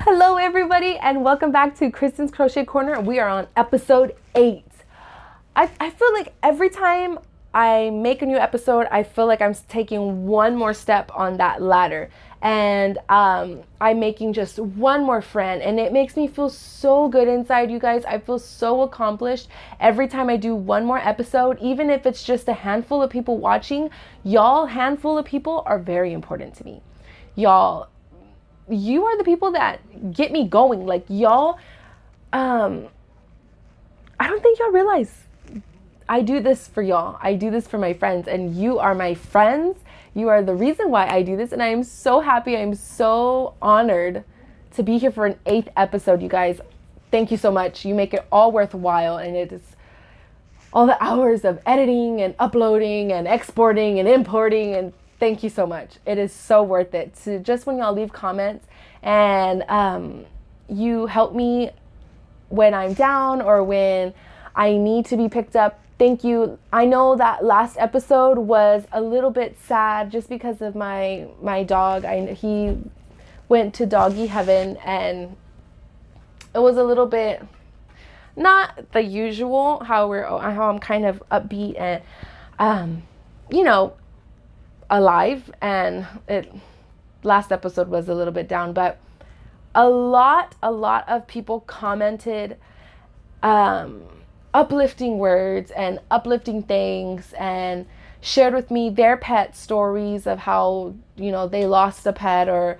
Hello everybody and welcome back to Christyn's Crochet Corner. We are on episode 8. I feel like every time I make a new episode, I feel like I'm taking one more step on that ladder. And I'm making just one more friend. And it makes me feel so good inside, you guys. I feel so accomplished every time I do one more episode. Even if it's just a handful of people watching, y'all, handful of people are very important to me. Y'all, you are the people that get me going. Like y'all, I don't think y'all realize I do this for y'all. I do this for my friends, and you are my friends. You are the reason why I do this, and I am so happy. I'm so honored to be here for an 8th episode, you guys. Thank you so much. You make it all worthwhile, and it is all the hours of editing and uploading and exporting and importing, and thank you so much. It is so worth it. To just when y'all leave comments and you help me when I'm down or when I need to be picked up. Thank you. I know that last episode was a little bit sad just because of my dog. He went to doggy heaven, and it was a little bit not the usual how I'm kind of upbeat and alive, and last episode was a little bit down, but a lot of people commented uplifting words and uplifting things, and shared with me their pet stories of how they lost a pet, or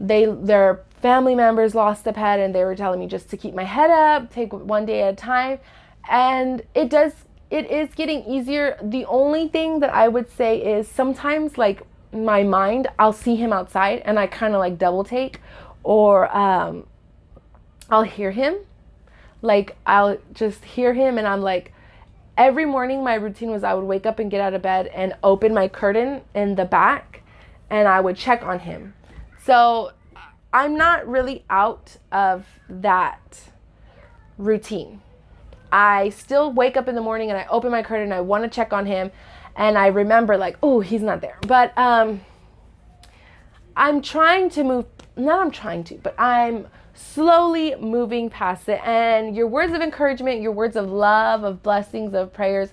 their family members lost a pet, and they were telling me just to keep my head up, take one day at a time. And it is getting easier. The only thing that I would say is sometimes, like, my mind, I'll see him outside and I kind of like double take, or I'll hear him. Like, I'll just hear him, and I'm like, every morning my routine was I would wake up and get out of bed and open my curtain in the back, and I would check on him. So I'm not really out of that routine. I still wake up in the morning and I open my curtain and I want to check on him, and I remember, like, oh, he's not there. But I'm slowly moving past it. And your words of encouragement, your words of love, of blessings, of prayers,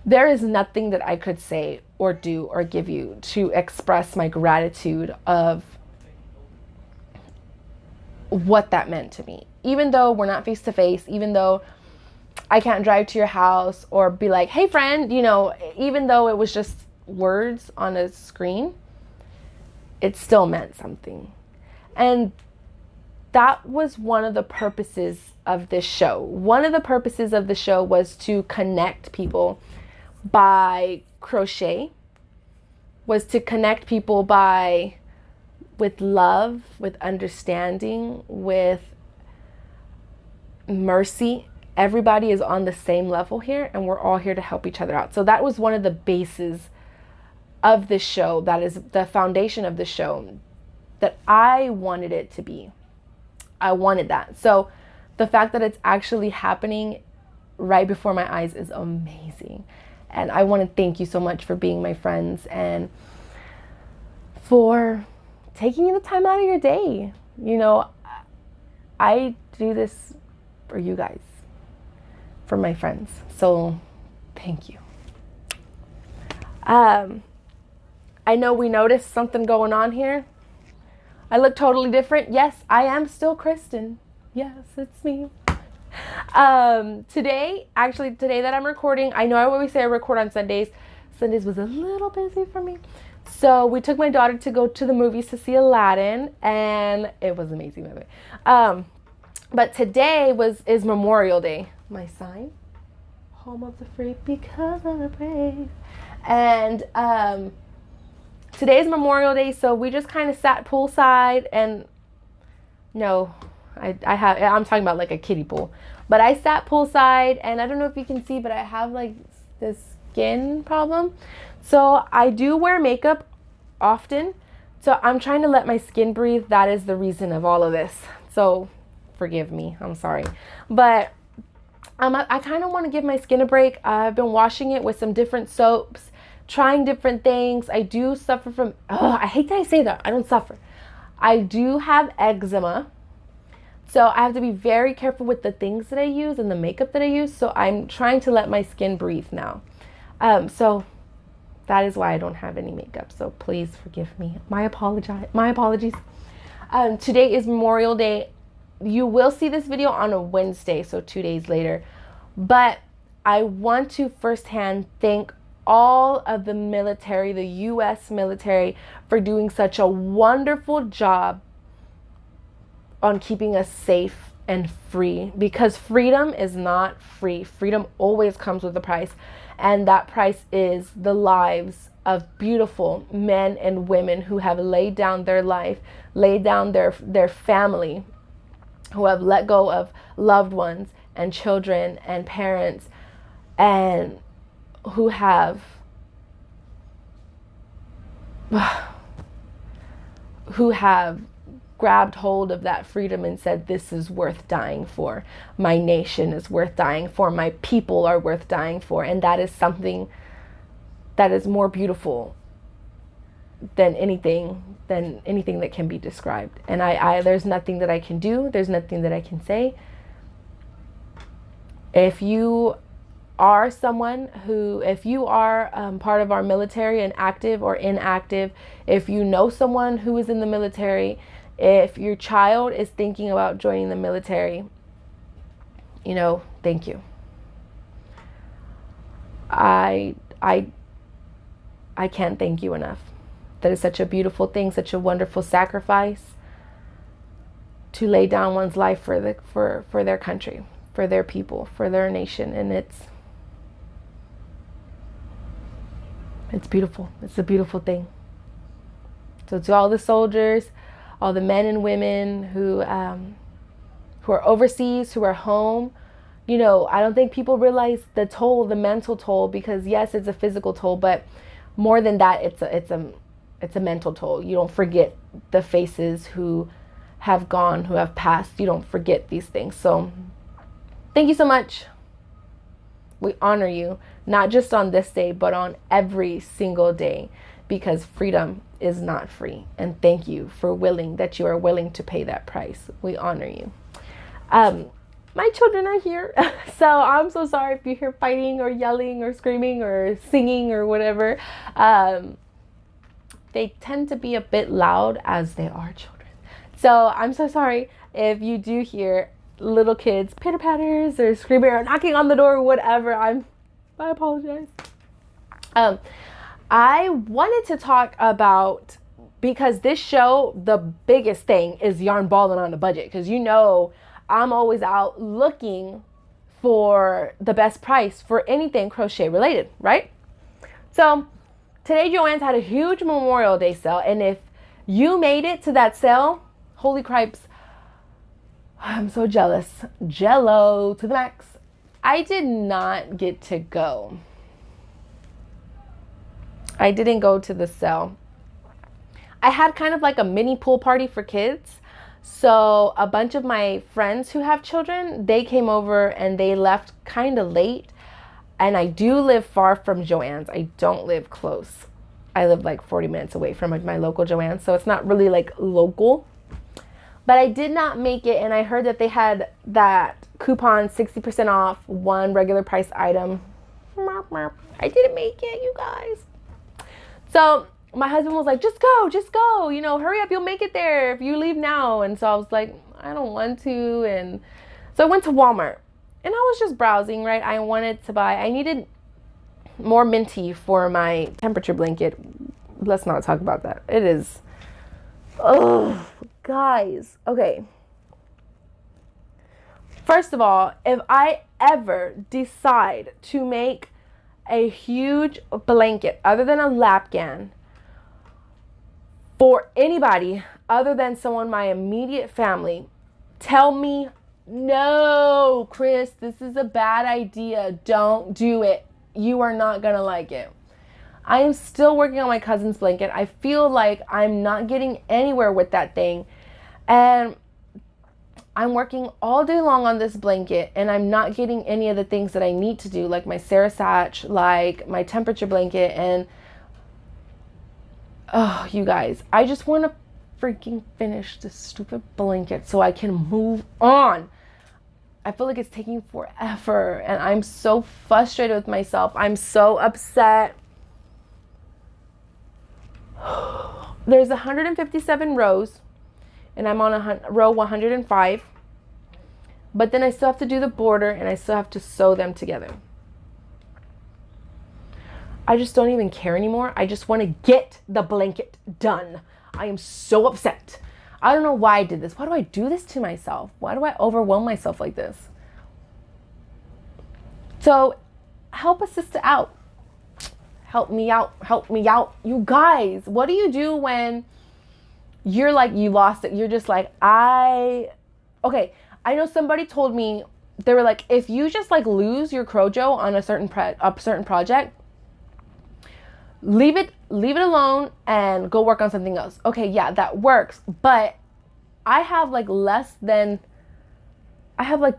there is nothing that I could say or do or give you to express my gratitude of what that meant to me. Even though we're not face to face, even though I can't drive to your house or be like, hey friend, even though it was just words on a screen, it still meant something. And that was one of the purposes of this show. One of the purposes of the show was to connect people by crochet, was to connect people with love, with understanding, with mercy. Everybody is on the same level here, and we're all here to help each other out. So that was one of the bases of this show. That is the foundation of the show that I wanted it to be. I wanted that. So the fact that it's actually happening right before my eyes is amazing. And I want to thank you so much for being my friends and for taking the time out of your day. I do this for you guys, for my friends. So thank you. I know we noticed something going on here. I look totally different. Yes, I am still Christyn. Yes, it's me. Today that I'm recording, I know I always say I record on Sundays. Sundays was a little busy for me. So we took my daughter to go to the movies to see Aladdin, and it was amazing, by the way. But today is Memorial Day. My sign, home of the free because of the brave. And today's Memorial Day, so we just kind of sat poolside, and no, I'm talking about like a kiddie pool. But I sat poolside, and I don't know if you can see, but I have like this skin problem. So I do wear makeup often. So I'm trying to let my skin breathe. That is the reason of all of this. So forgive me. I'm sorry. But I kind of want to give my skin a break. I've been washing it with some different soaps, trying different things. I do suffer from, I hate that I say that. I don't suffer. I do have eczema, so I have to be very careful with the things that I use and the makeup that I use. So I'm trying to let my skin breathe now. So that is why I don't have any makeup. So please forgive me. My apologies. Today is Memorial Day. You will see this video on a Wednesday, so 2 days later. But I want to firsthand thank all of the military, the U.S. military, for doing such a wonderful job on keeping us safe and free, because freedom is not free. Freedom always comes with a price, and that price is the lives of beautiful men and women who have laid down their life, laid down their family, who have let go of loved ones and children and parents, and who have grabbed hold of that freedom and said, this is worth dying for. My nation is worth dying for. My people are worth dying for. And that is something that is more beautiful than anything that can be described. And I there's nothing that I can do. There's nothing that I can say. If you are someone who, if you are part of our military and active or inactive, if you know someone who is in the military, if your child is thinking about joining the military, thank you. I can't thank you enough. That is such a beautiful thing, such a wonderful sacrifice to lay down one's life for their country, for their people, for their nation. And it's beautiful. It's a beautiful thing. So to all the soldiers, all the men and women who are overseas, who are home, I don't think people realize the toll, the mental toll, because yes, it's a physical toll, but more than that, it's a mental toll. You don't forget the faces who have gone, who have passed. You don't forget these things. So thank you so much. We honor you, not just on this day, but on every single day, because freedom is not free. And thank you for that you are willing to pay that price. We honor you. My children are here, so I'm so sorry if you hear fighting or yelling or screaming or singing or whatever. They tend to be a bit loud, as they are children. So I'm so sorry if you do hear little kids pitter patters or screaming or knocking on the door or whatever. I apologize. I wanted to talk about, because this show, the biggest thing is yarn balling on a budget, because I'm always out looking for the best price for anything crochet related, right? So today Joann's had a huge Memorial Day sale, and if you made it to that sale, holy cripes, I'm so jealous. Jello to the max. I did not get to go. I didn't go to the sale. I had kind of like a mini pool party for kids. So a bunch of my friends who have children, they came over and they left kind of late. And I do live far from Joann's. I don't live close. I live like 40 minutes away from my local Joann's. So it's not really like local. But I did not make it, and I heard that they had that coupon 60% off one regular price item. I didn't make it, you guys. So my husband was like, just go, hurry up, you'll make it there if you leave now. And so I was like, I don't want to. And so I went to Wal-Mart, and I was just browsing, right? I needed more minty for my temperature blanket. Let's not talk about that. It is, guys, okay. First of all, if I ever decide to make a huge blanket other than a lapgan for anybody other than someone in my immediate family, tell me, no, Chris, this is a bad idea. Don't do it. You are not gonna like it. I am still working on my cousin's blanket. I feel like I'm not getting anywhere with that thing. And I'm working all day long on this blanket, and I'm not getting any of the things that I need to do, like my Sarasatch, like my temperature blanket. And you guys, I just want to freaking finish this stupid blanket so I can move on. I feel like it's taking forever and I'm so frustrated with myself. I'm so upset. There's 157 rows and I'm on row 105. But then I still have to do the border and I still have to sew them together. I just don't even care anymore. I just want to get the blanket done. I am so upset. I don't know why I did this. Why do I do this to myself? Why do I overwhelm myself like this? So help a sister out. Help me out. Help me out. You guys, what do you do when you're like, you lost it? You're just like, okay. I know somebody told me, they were like, if you just like lose your Crojo on a certain project, leave it alone and go work on something else. Okay, yeah, that works. But I have like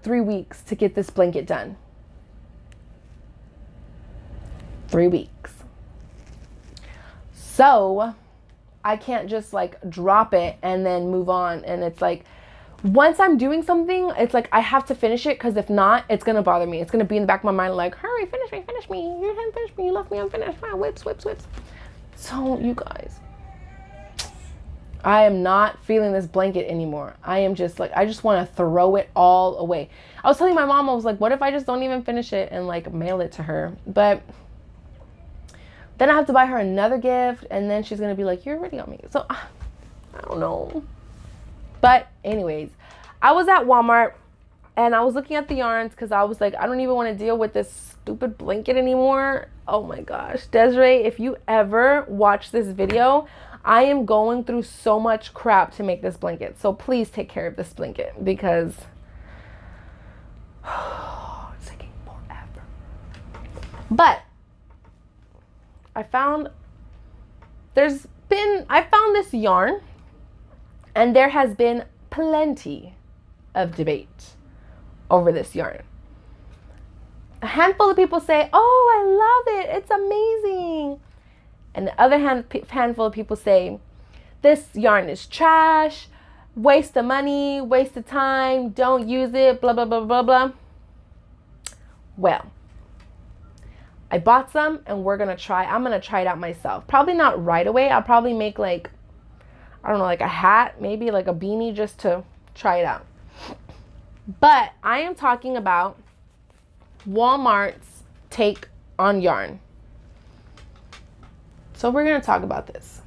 3 weeks to get this blanket done. 3 weeks. So I can't just like drop it and then move on. And it's like, once I'm doing something, it's like I have to finish it, because if not, it's going to bother me. It's going to be in the back of my mind like, hurry, finish me. You didn't finish me. You left me unfinished. Whips. So, you guys, I am not feeling this blanket anymore. I am just like, I just want to throw it all away. I was telling my mom, I was like, what if I just don't even finish it and like mail it to her? But then I have to buy her another gift, and then she's going to be like, you're already on me. So, I don't know. But anyways, I was at Walmart and I was looking at the yarns because I was like, I don't even want to deal with this stupid blanket anymore. Oh my gosh. Desiree, if you ever watch this video, I am going through so much crap to make this blanket. So please take care of this blanket, because it's taking forever. But I found this yarn. And there has been plenty of debate over this yarn. A handful of people say, oh, I love it. It's amazing. And the other handful of people say, this yarn is trash, waste of money, waste of time, don't use it, blah, blah, blah, blah, blah. Well, I bought some and I'm going to try it out myself. Probably not right away. I'll probably make like, I don't know, like a hat, maybe like a beanie, just to try it out. But I am talking about Wal-Mart's take on yarn. So we're going to talk about this.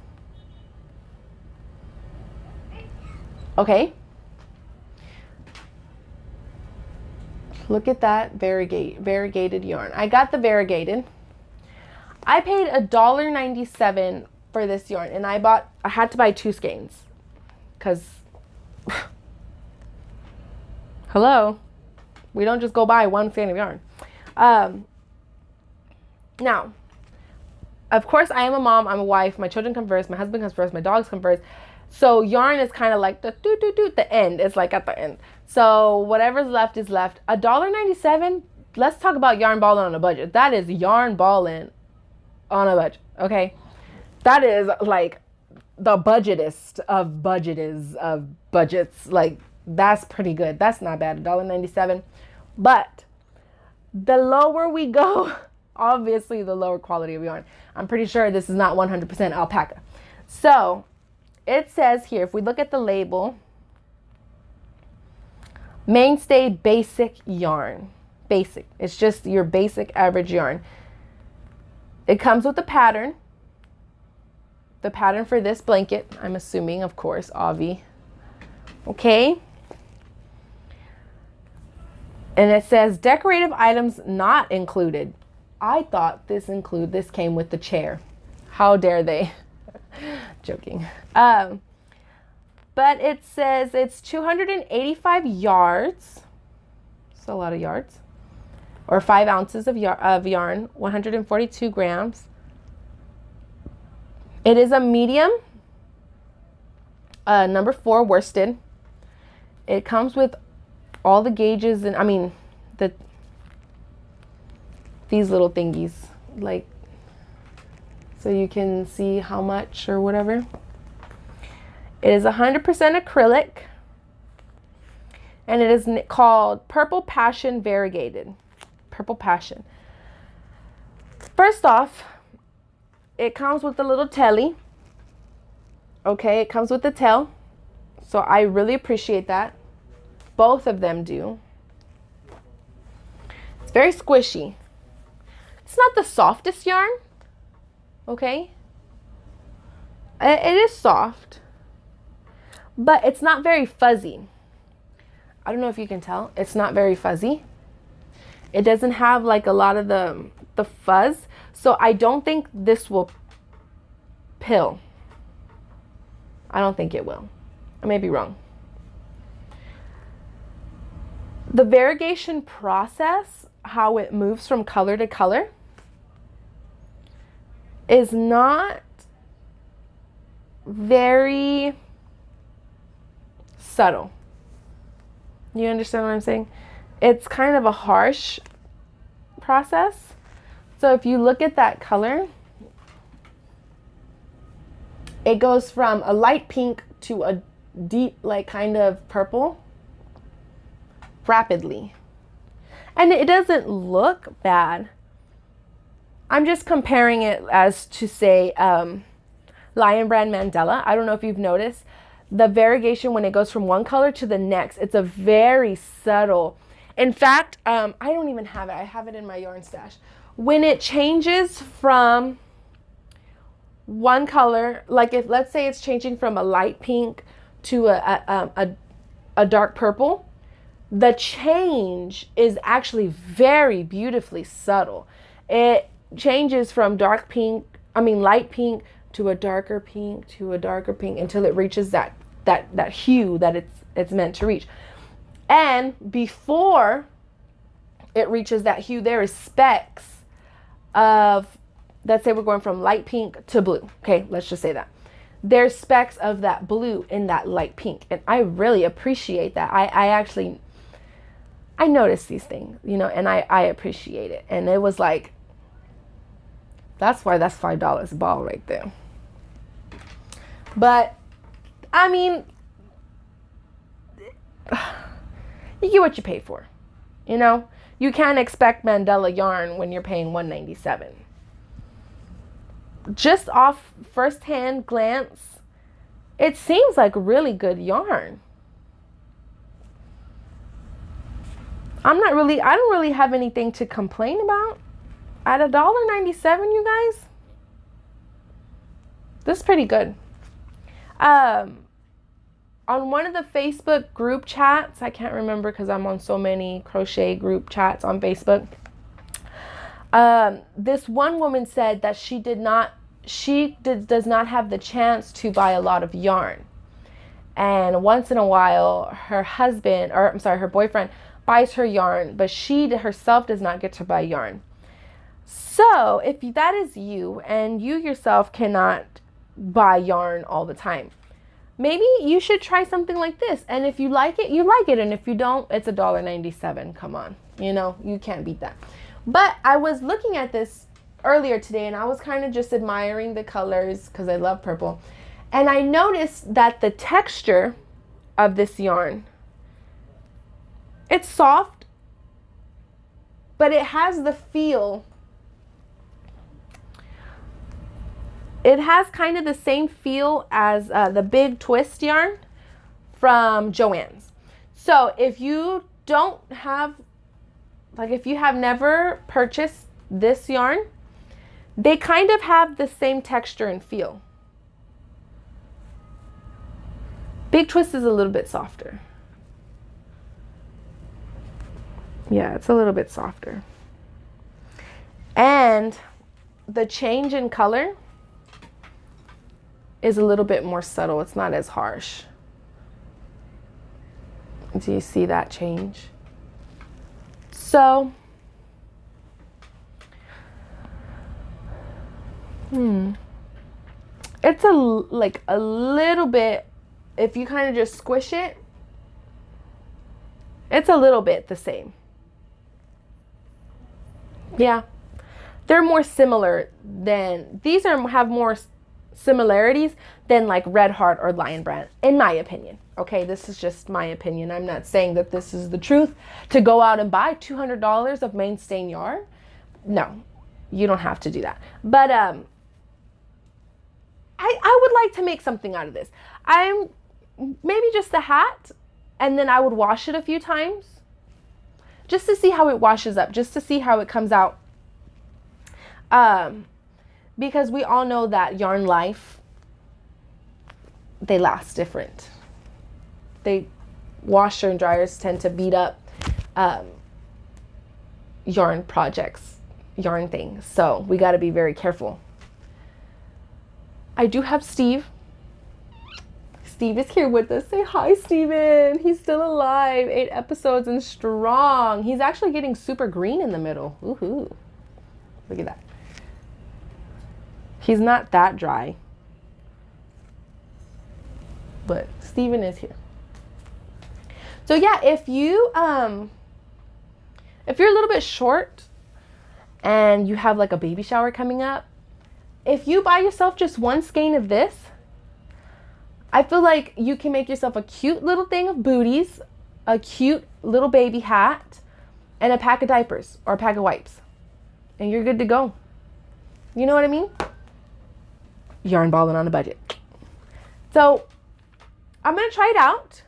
Okay. Look at that variegated yarn. I got the variegated. I paid $1.97 for this yarn, and I had to buy 2 skeins because hello, we don't just go buy 1 skein of yarn. Now, of course, I am a mom, I'm a wife, my children come first, my husband comes first, my dogs come first. So yarn is kind of like the end. It's like at the end. So whatever's left is left. $1.97. Let's talk about yarn balling on a budget. That is yarn balling on a budget. Okay. That is like the budgetest of budgets. Like, that's pretty good. That's not bad. $1.97. But the lower we go, obviously the lower quality of yarn. I'm pretty sure this is not 100% alpaca. So it says here, if we look at the label, Mainstay basic yarn. Basic. It's just your basic average yarn. It comes with a pattern. The pattern for this blanket, I'm assuming, of course, Avi. Okay. And it says decorative items not included. I thought this came with the chair. How dare they? Joking. But it says it's 285 yards. It's a lot of yards. Or 5 ounces of yarn, 142 grams. It is a medium, number 4 worsted. It comes with all the gauges and these little thingies, like, so you can see how much or whatever. It is 100% acrylic, and it is called Purple Passion Variegated. Purple Passion. First off, it comes with a little telly. Okay, it comes with the tail. So I really appreciate that. Both of them do. It's very squishy. It's not the softest yarn. Okay. It is soft, but it's not very fuzzy. I don't know if you can tell. It's not very fuzzy. It doesn't have like a lot of the fuzz. So I don't think this will pill. I don't think it will. I may be wrong. The variegation process, how it moves from color to color, is not very subtle. You understand what I'm saying? It's kind of a harsh process. So if you look at that color, it goes from a light pink to a deep, like kind of purple rapidly. And it doesn't look bad. I'm just comparing it as to say Lion Brand Mandela. I don't know if you've noticed the variegation when it goes from one color to the next. It's a very subtle. In fact, I don't even have it. I have it in my yarn stash. When it changes from one color, like if let's say it's changing from a light pink to a dark purple, the change is actually very beautifully subtle. It changes from light pink to a darker pink to a darker pink until it reaches that hue that it's meant to reach. And before it reaches that hue, there is specks of, let's say we're going from light pink to blue. Okay, let's just say that. There's specks of that blue in that light pink. And I really appreciate that. I notice these things, and I appreciate it. And it was like, that's why that's $5 a ball right there. But, I mean, you get what you pay for, You can't expect Mandela yarn when you're paying $197. Just off first-hand glance, it seems like really good yarn. I don't really have anything to complain about. At $1.97, you guys, this is pretty good. On one of the Facebook group chats, I can't remember because I'm on so many crochet group chats on Facebook. This one woman said that she does not have the chance to buy a lot of yarn. And once in a while, her boyfriend buys her yarn, but she herself does not get to buy yarn. So if that is you and you yourself cannot buy yarn all the time, maybe you should try something like this. And if you like it, you like it. And if you don't, it's $1.97. Come on. You can't beat that. But I was looking at this earlier today and I was kind of just admiring the colors because I love purple. And I noticed that the texture of this yarn, it's soft, but it has the feel. It has kind of the same feel as the big twist yarn from Joann's. So if you if you have never purchased this yarn, they kind of have the same texture and feel. Big twist is a little bit softer. Yeah, it's a little bit softer. And the change in color is a little bit more subtle. It's not as harsh. Do you see that change? So, it's a little bit, if you kind of just squish it, it's a little bit the same. Yeah, they're more similar than, these have more similarities than like Red Heart or Lion Brand, in my opinion. Okay, this is just my opinion. I'm not saying that this is the truth. To go out and buy $200 of Mainstay yarn, no, you don't have to do that. But I would like to make something out of this. I'm maybe just a hat, and then I would wash it a few times just to see how it washes up, just to see how it comes out. Because we all know that yarn life, they last different. Washer and dryers tend to beat up yarn projects, yarn things. So we got to be very careful. I do have Steve. Steve is here with us. Say hi, Steven. He's still alive. 8 episodes and strong. He's actually getting super green in the middle. Woohoo. Look at that. He's not that dry. But Steven is here. So yeah, if you're a little bit short and you have like a baby shower coming up, if you buy yourself just one skein of this, I feel like you can make yourself a cute little thing of booties, a cute little baby hat, and a pack of diapers or a pack of wipes. And you're good to go. You know what I mean? Yarn balling on a budget. So I'm going to try it out.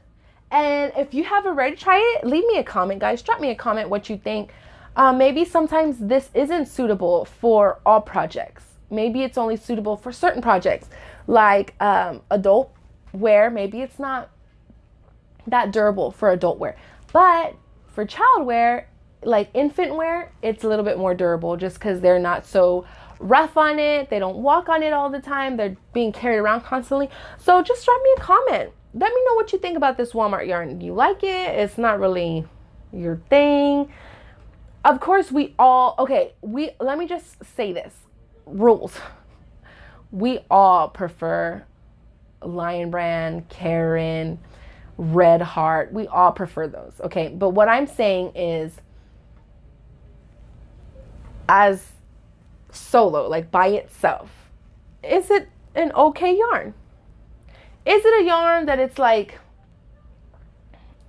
And if you have already tried it, leave me a comment, guys. Drop me a comment what you think. Maybe sometimes this isn't suitable for all projects. Maybe it's only suitable for certain projects, like adult wear. Maybe it's not that durable for adult wear. But for child wear, like infant wear, it's a little bit more durable just because they're not so rough on it. They don't walk on it all the time. They're being carried around constantly. So just drop me a comment. Let me know what you think about this Walmart yarn. Do you like it? It's not really your thing. Of course, let me just say this. Rules. We all prefer Lion Brand, Karen, Red Heart. We all prefer those. Okay. But what I'm saying is, as solo, like by itself, is it an okay yarn? Is it a yarn that it's like,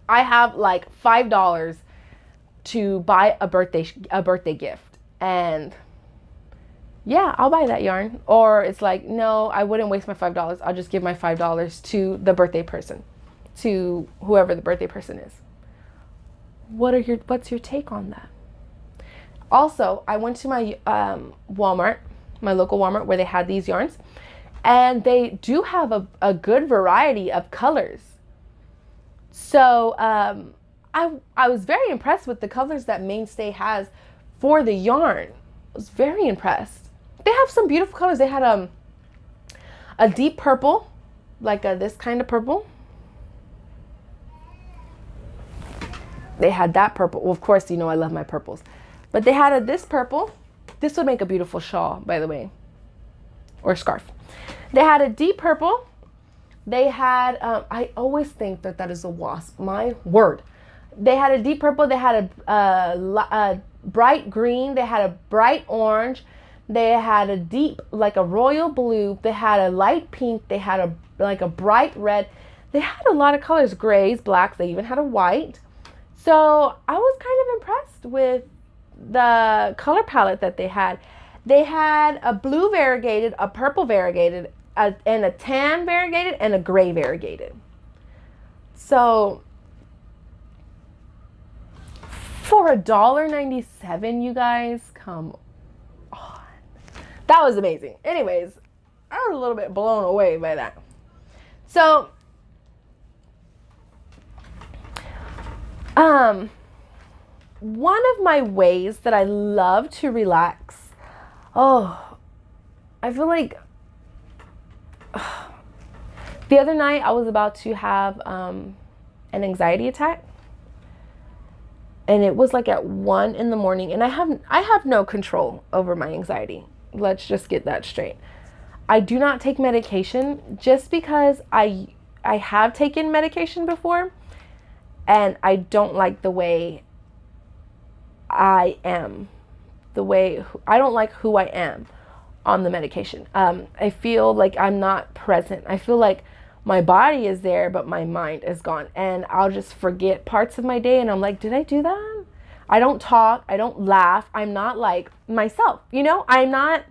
I have like $5 to buy a birthday gift, and yeah, I'll buy that yarn? Or it's like, no, I wouldn't waste my $5. I'll just give my $5 to the birthday person, to whoever the birthday person is. What's your take on that? Also, I went to my Walmart, my local Walmart, where they had these yarns, and they do have a good variety of colors. So I was very impressed with the colors that Mainstay has for the yarn. I was very impressed. They have some beautiful colors. They had a deep purple, like this kind of purple. They had that purple. Well, of course, you know I love my purples. But they had this purple. This would make a beautiful shawl, by the way, or scarf. They had a deep purple. They had, I always think that is a wasp. My word. They had a deep purple. They had a bright green. They had a bright orange. They had a deep, like a royal blue. They had a light pink. They had a bright red. They had a lot of colors, grays, blacks. They even had a white. So I was kind of impressed with the color palette that they had. They had a blue variegated, a purple variegated, and a tan variegated, and a gray variegated. So for $1.97, you guys, come on. That was amazing. Anyways, I was a little bit blown away by that. So one of my ways that I love to relax, I feel like the other night I was about to have an anxiety attack, and it was like at 1 a.m, and I have no control over my anxiety. Let's just get that straight. I do not take medication just because I have taken medication before, and I don't like the way I am. I don't like who I am on the medication. I feel like I'm not present. I feel like my body is there, but my mind is gone. And I'll just forget parts of my day. And I'm like, did I do that? I don't talk. I don't laugh. I'm not like myself. You know, I'm not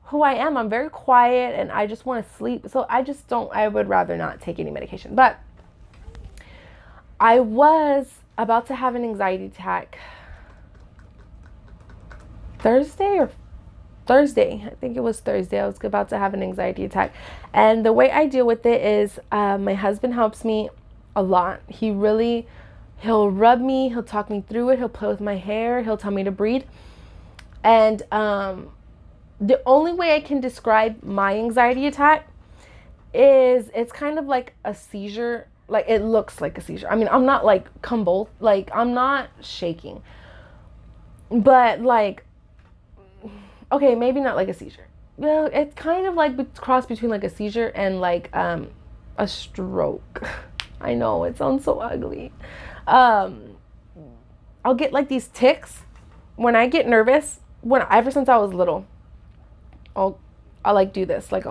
who I am. I'm very quiet and I just want to sleep. So I would rather not take any medication. But I was about to have an anxiety attack Thursday. I think it was Thursday. I was about to have an anxiety attack. And the way I deal with it is my husband helps me a lot. He'll rub me, he'll talk me through it, he'll play with my hair, he'll tell me to breathe. And the only way I can describe my anxiety attack is it's kind of like a seizure. Like, it looks like a seizure. I mean, I'm not like like I'm not shaking. But like, okay, maybe not like a seizure. Well, it's kind of like cross between like a seizure and like a stroke. I know it sounds so ugly. I'll get like these tics when I get nervous. Ever since I was little, I'll like do this, like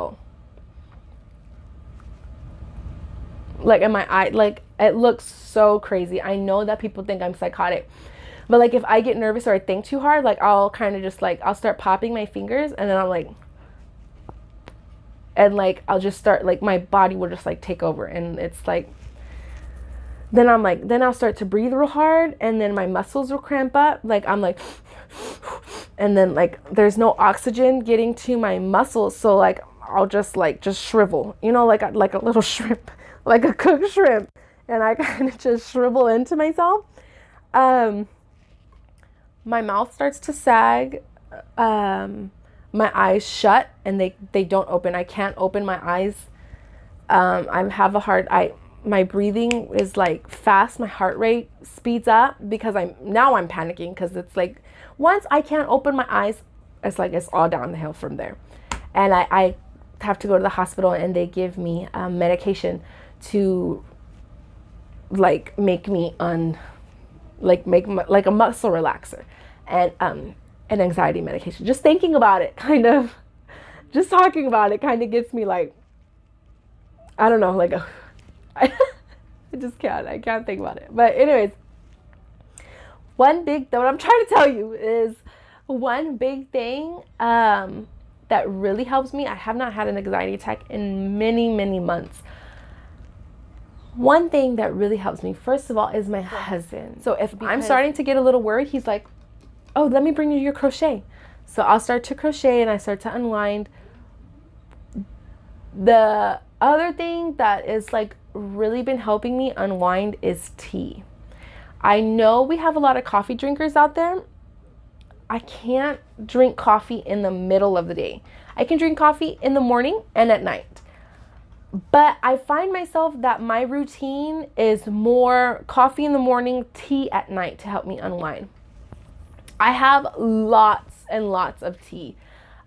like in my eye, like it looks so crazy. I know that people think I'm psychotic, but like if I get nervous or I think too hard, like I'll kind of just like I'll start popping my fingers and then I'm like, and like I'll just start like my body will just like take over and it's like. Then I'll start to breathe real hard and then my muscles will cramp up. Like I'm like, and then like there's no oxygen getting to my muscles. So like I'll just shrivel, you know, like a little shrimp, like a cooked shrimp. And I kind of just shrivel into myself. My mouth starts to sag. My eyes shut and they don't open. I can't open my eyes. I have a hard my breathing is like fast. My heart rate speeds up because I'm panicking because it's like once I can't open my eyes, it's like it's all down the hill from there. And I have to go to the hospital and they give me medication to like make me like a muscle relaxer and an anxiety medication. Just thinking about it just talking about it kind of gets me like, I don't know, like I can't think about it. But anyways, what I'm trying to tell you is one big thing that really helps me. I have not had an anxiety attack in many, many months. One thing that really helps me, first of all, is my husband. So if I'm starting to get a little worried, he's like, oh, let me bring you your crochet. So I'll start to crochet and I start to unwind. The other thing that is like really been helping me unwind is tea. I know we have a lot of coffee drinkers out there. I can't drink coffee in the middle of the day. I can drink coffee in the morning and at night. But I find myself that my routine is more coffee in the morning, tea at night to help me unwind. I have lots and lots of tea.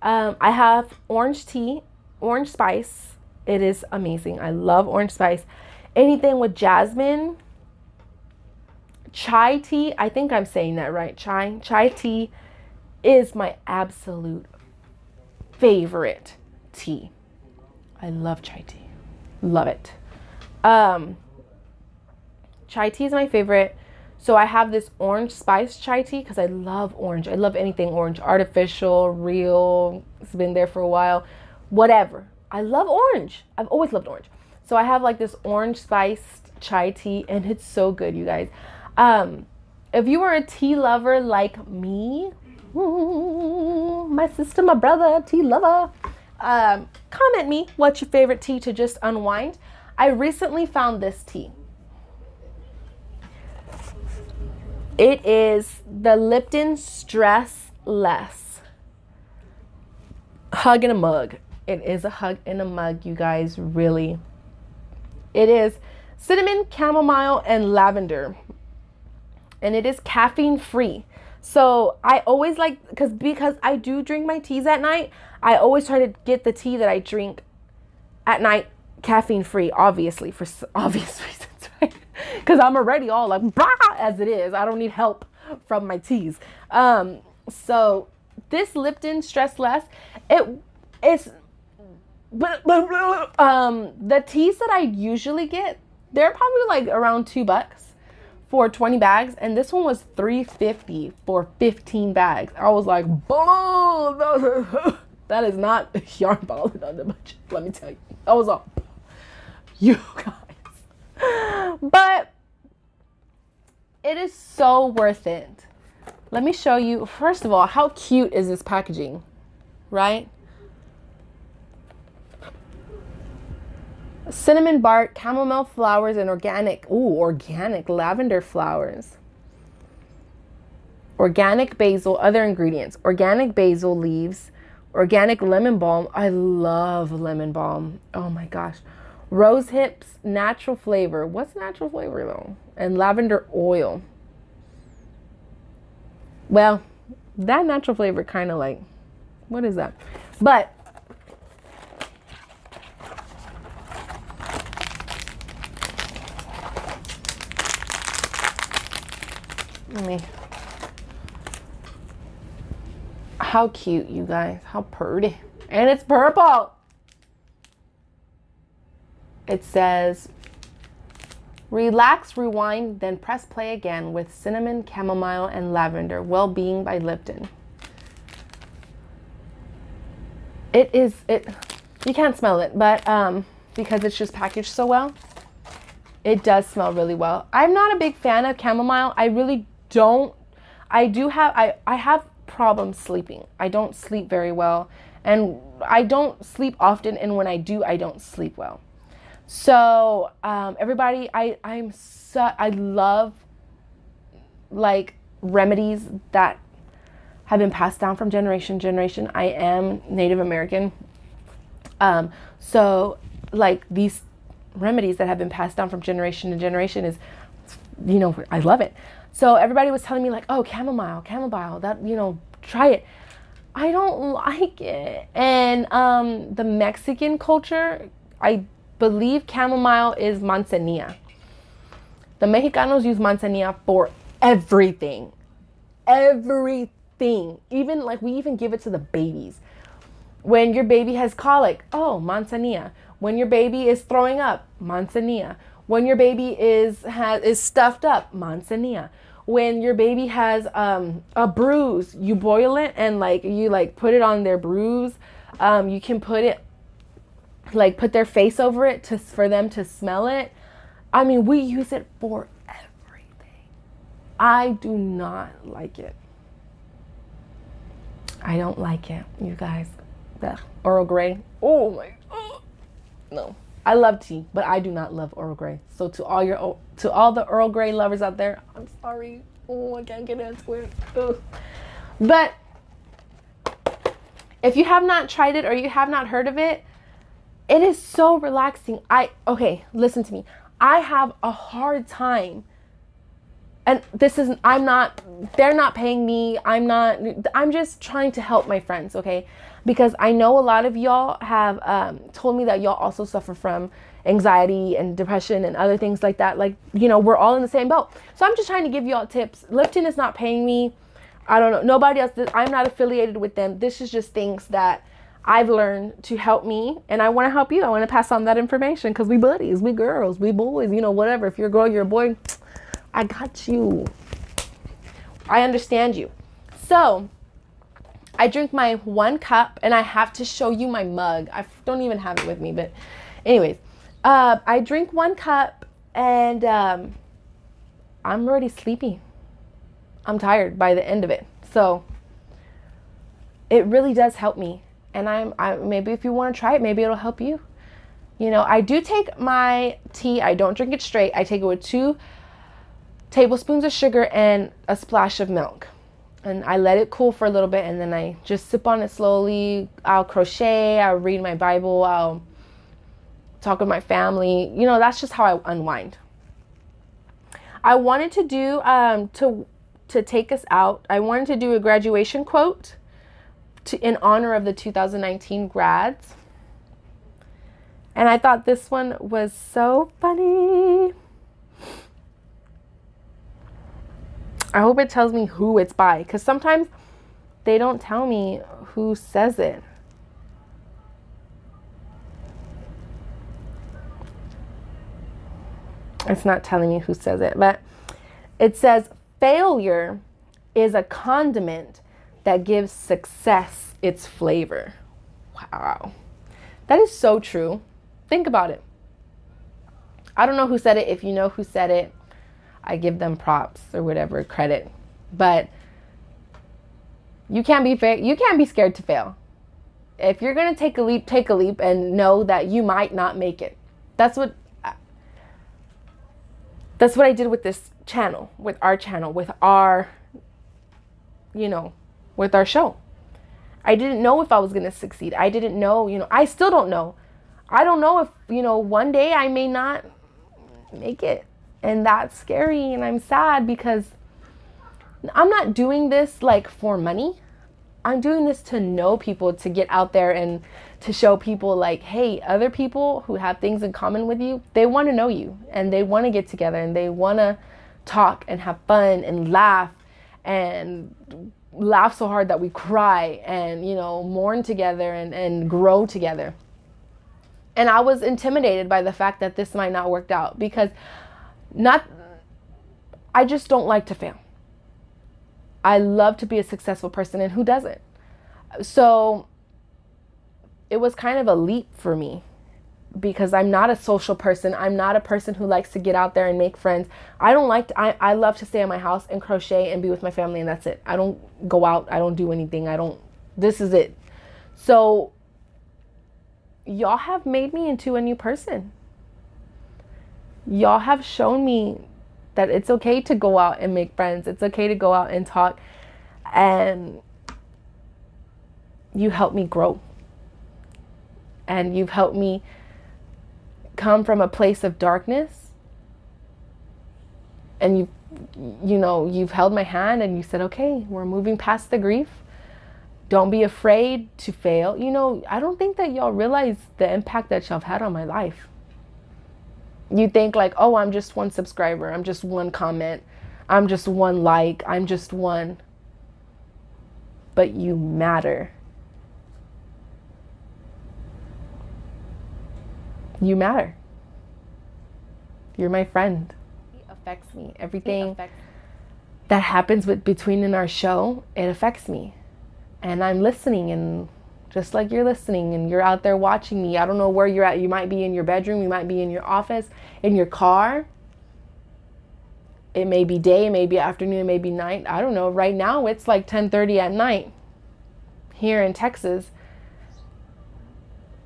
I have orange tea, orange spice. It is amazing. I love orange spice. Anything with jasmine. Chai tea. I think I'm saying that right. Chai tea is my absolute favorite tea. I love chai tea. Love it. Chai tea is my favorite. So I have this orange spice chai tea because I love orange. I love anything orange. Artificial, real. It's been there for a while. Whatever. I love orange. I've always loved orange. So I have like this orange spiced chai tea and it's so good, you guys. If you are a tea lover like me, my sister, my brother, tea lover, comment me what's your favorite tea to just unwind. I recently found this tea. It is the Lipton Stress Less. Hug in a mug. It is a hug in a mug, you guys, really. It is cinnamon, chamomile, and lavender. And it is caffeine free. So I always like, because I do drink my teas at night, I always try to get the tea that I drink at night caffeine free, obviously, for obvious reasons, right? Because I'm already all like, bah, as it is. I don't need help from my teas. So this Lipton Stress Less, it's, the teas that I usually get, they're probably like around $2 for 20 bags. And this one was $3.50 for 15 bags. I was like, boom, that is not yarn ball on the budget. Let me tell you, I was all, you guys, but it is so worth it. Let me show you, first of all, how cute is this packaging, right? Cinnamon bark, chamomile flowers, and organic lavender flowers. Organic basil, other ingredients. Organic basil leaves, organic lemon balm. I love lemon balm. Oh my gosh. Rose hips, natural flavor. What's natural flavor though? And lavender oil. Well, that natural flavor kind of like, what is that? But how cute, you guys. How pretty. And it's purple. It says, relax, rewind, then press play again with cinnamon, chamomile, and lavender. Well-being by Lipton. You can't smell it, but because it's just packaged so well, it does smell really well. I'm not a big fan of chamomile. I really don't. I have problems sleeping. I don't sleep very well, and I don't sleep often, and when I do, I don't sleep well. So everybody, I love like remedies that have been passed down from generation to generation. I am Native American, so like these remedies that have been passed down from generation to generation is, you know, I love it. So everybody was telling me like, oh, chamomile, that, you know, try it. I don't like it. And the Mexican culture, I believe chamomile is manzanilla. The Mexicanos use manzanilla for everything. Everything. Even like we even give it to the babies. When your baby has colic, oh, manzanilla. When your baby is throwing up, manzanilla. When your baby is stuffed up, manzanilla. When your baby has a bruise, you boil it and like you like put it on their bruise. You can put it like put their face over it for them to smell it. I mean, we use it for everything. I do not like it. I don't like it, you guys. The Earl Grey. Oh my God. No. I love tea, but I do not love Earl Grey. So to all the Earl Grey lovers out there, I'm sorry. Oh, I can't get into it. Ugh. But if you have not tried it or you have not heard of it, it is so relaxing. Okay, listen to me. I have a hard time. And they're not paying me. I'm just trying to help my friends, okay? Because I know a lot of y'all have told me that y'all also suffer from anxiety and depression and other things like that. Like, you know, we're all in the same boat. So I'm just trying to give y'all tips. Lipton is not paying me. I don't know. Nobody else. I'm not affiliated with them. This is just things that I've learned to help me. And I want to help you. I want to pass on that information because we buddies, we girls, we boys, you know, whatever. If you're a girl, you're a boy. I got you. I understand you. So I drink my 1 cup and I have to show you my mug. I don't even have it with me, but anyways, I drink 1 cup and I'm already sleepy. I'm tired by the end of it. So it really does help me. And maybe if you want to try it, maybe it'll help you. You know, I do take my tea. I don't drink it straight. I take it with 2 tablespoons of sugar and a splash of milk. And I let it cool for a little bit and then I just sip on it slowly. I'll crochet, I'll read my Bible, I'll talk with my family. You know, that's just how I unwind. I wanted to do, to take us out, I wanted to do a graduation quote in honor of the 2019 grads. And I thought this one was so funny. I hope it tells me who it's by, because sometimes they don't tell me who says it. It's not telling me who says it, but it says failure is a condiment that gives success its flavor. Wow. That is so true. Think about it. I don't know who said it. If you know who said it, I give them props or whatever, credit. But you can't be scared to fail. If you're going to take a leap and know that you might not make it. That's what I did with this channel, with our channel, with our, with our show. I didn't know if I was going to succeed. I didn't know, I still don't know. I don't know if, one day I may not make it. And that's scary. And I'm sad because I'm not doing this like for money. I'm doing this to know people, to get out there and to show people like, hey, other people who have things in common with you, they want to know you and they want to get together and they want to talk and have fun and laugh so hard that we cry and, mourn together and grow together. And I was intimidated by the fact that this might not work out because I just don't like to fail. I love to be a successful person, and who doesn't? So it was kind of a leap for me because I'm not a social person. I'm not a person who likes to get out there and make friends. I love to stay in my house and crochet and be with my family, and that's it. I don't go out. I don't do anything. This is it. So y'all have made me into a new person. Y'all have shown me that it's okay to go out and make friends. It's okay to go out and talk. And you helped me grow. And you've helped me come from a place of darkness. And you've held my hand and you said, okay, we're moving past the grief. Don't be afraid to fail. I don't think that y'all realize the impact that y'all have had on my life. You think like, oh, I'm just one subscriber. I'm just one comment. I'm just one like. I'm just one. But you matter. You matter. You're my friend. It affects me. Everything that happens between in our show, it affects me. And I'm listening, and just like you're listening and you're out there watching me. I don't know where you're at. You might be in your bedroom. You might be in your office, in your car. It may be day, it may be afternoon, it may be night. I don't know. Right now it's like 10:30 at night here in Texas.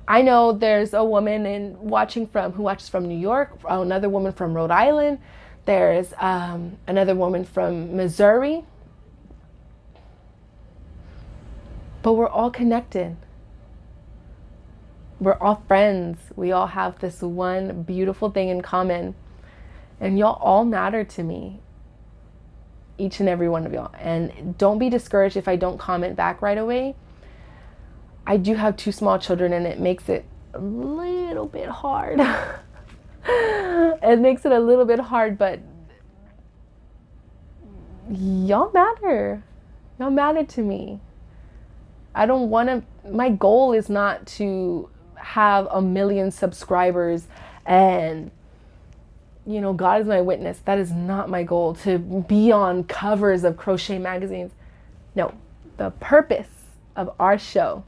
I know there's a woman who watches from New York, another woman from Rhode Island. There's another woman from Missouri. But we're all connected. We're all friends. We all have this one beautiful thing in common. And y'all all matter to me. Each and every one of y'all. And don't be discouraged if I don't comment back right away. I do have 2 small children and it makes it a little bit hard. It makes it a little bit hard, but y'all matter. Y'all matter to me. My goal is not to have 1 million subscribers and, God is my witness. That is not my goal, to be on covers of crochet magazines. No, the purpose of our show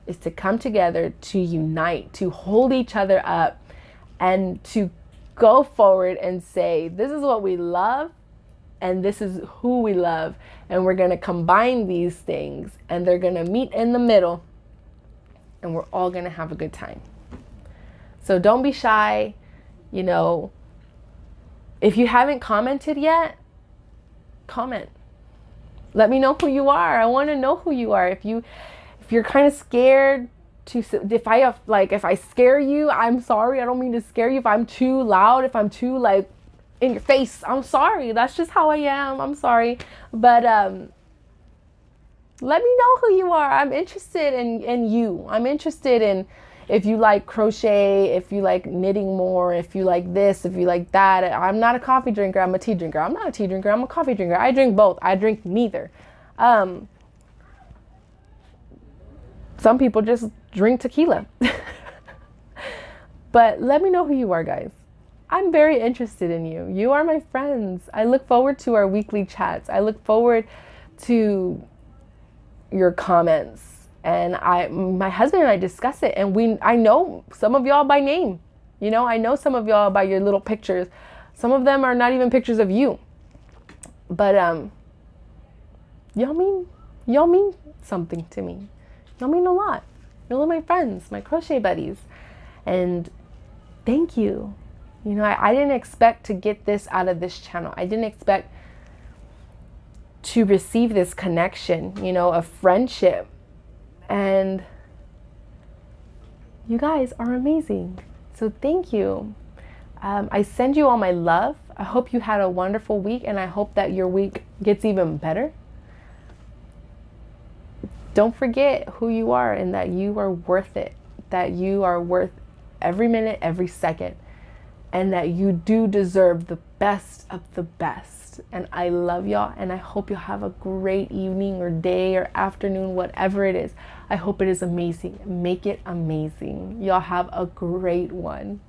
is to come together, to unite, to hold each other up, and to go forward and say, this is what we love. And this is who we love. And we're going to combine these things. And they're going to meet in the middle. And we're all going to have a good time. So don't be shy. If you haven't commented yet, comment. Let me know who you are. I want to know who you are. If you're kind of scared if I scare you, I'm sorry. I don't mean to scare you. If I'm too loud, if I'm too in your face, I'm sorry. That's just how I am. I'm sorry. But let me know who you are. I'm interested in you. I'm interested in if you like crochet, if you like knitting more, if you like this, if you like that. I'm not a coffee drinker. I'm a tea drinker. I'm not a tea drinker. I'm a coffee drinker. I drink both. I drink neither. Some people just drink tequila. But let me know who you are, guys. I'm very interested in you. You are my friends. I look forward to our weekly chats. I look forward to your comments. And my husband and I discuss it, and I know some of y'all by name. You know, I know some of y'all by your little pictures. Some of them are not even pictures of you. But y'all mean something to me. Y'all mean a lot. Y'all are my friends, my crochet buddies. And thank you. You know, I didn't expect to get this out of this channel. I didn't expect to receive this connection, you know, a friendship. And you guys are amazing. So thank you. I send you all my love. I hope you had a wonderful week, and I hope that your week gets even better. Don't forget who you are and that you are worth it, that you are worth every minute, every second, and that you do deserve the best of the best. And I love y'all, and I hope you'll have a great evening or day or afternoon, whatever it is. I hope it is amazing. Make it amazing. Y'all have a great one.